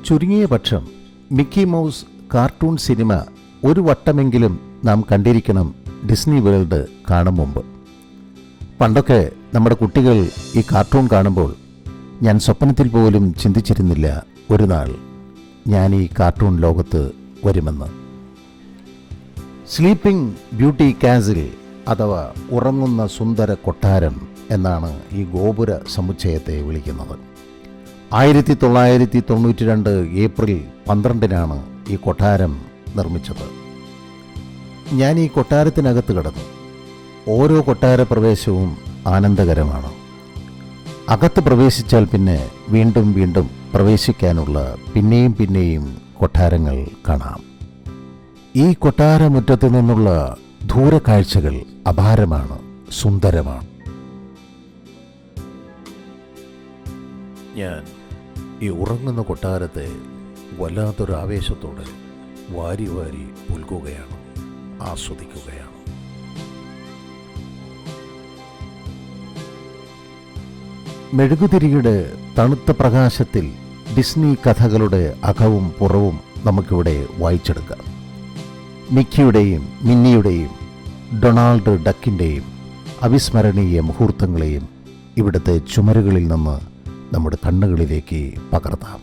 ചുരുങ്ങിയ പക്ഷം Mickey mouse cartoon cinema ഒരു വട്ടമെങ്കിലും നാം കണ്ടിരിക്കണം ഡിസ്നി വേൾഡ് കാണും മുമ്പ്. പണ്ടൊക്കെ നമ്മുടെ കുട്ടികൾ ഈ കാർട്ടൂൺ കാണുമ്പോൾ ഞാൻ സ്വപ്നത്തിൽ പോലും ചിന്തിച്ചിരുന്നില്ല ഒരു നാൾ ഞാൻ ഈ കാർട്ടൂൺ ലോകത്ത് വരുമെന്ന്. സ്ലീപ്പിംഗ് ബ്യൂട്ടി കാസിൽ അഥവാ ഉറങ്ങുന്ന സുന്ദര കൊട്ടാരം എന്നാണ് ഈ ഗോപുര സമുച്ചയത്തെ വിളിക്കുന്നത്. 1992 ഏപ്രിൽ 12 ഈ കൊട്ടാരം നിർമ്മിച്ചത്. ഞാൻ ഈ കൊട്ടാരത്തിനകത്ത് കിടന്നു. ഓരോ കൊട്ടാര പ്രവേശവും ആനന്ദകരമാണ്. അകത്ത് പ്രവേശിച്ചാൽ പിന്നെ വീണ്ടും വീണ്ടും പ്രവേശിക്കാനുള്ള പിന്നെയും കൊട്ടാരങ്ങൾ കാണാം. ഈ കൊട്ടാരമുറ്റത്തു നിന്നുള്ള ദൂരക്കാഴ്ചകൾ അപാരമാണ്, സുന്ദരമാണ്. ഞാൻ ഈ ഉറങ്ങുന്ന കൊട്ടാരത്തെ വല്ലാത്തൊരു ആവേശത്തോടെ വാരി വാരി പുൽകുകയാണ്, ആസ്വദിക്കുകയാണ്. മെഴുകുതിരിയുടെ തണുത്ത പ്രകാശത്തിൽ ഡിസ്നി കഥകളുടെ അകവും പുറവും നമുക്കിവിടെ വായിച്ചെടുക്കാം. മിക്കിയുടെയും മിന്നിയുടെയും ഡൊണാൾഡ് ഡക്കിൻ്റെയും അവിസ്മരണീയ മുഹൂർത്തങ്ങളെയും ഇവിടുത്തെ ചുമരുകളിൽ നിന്ന് നമ്മുടെ കണ്ണുകളിലേക്ക് പകർത്താം.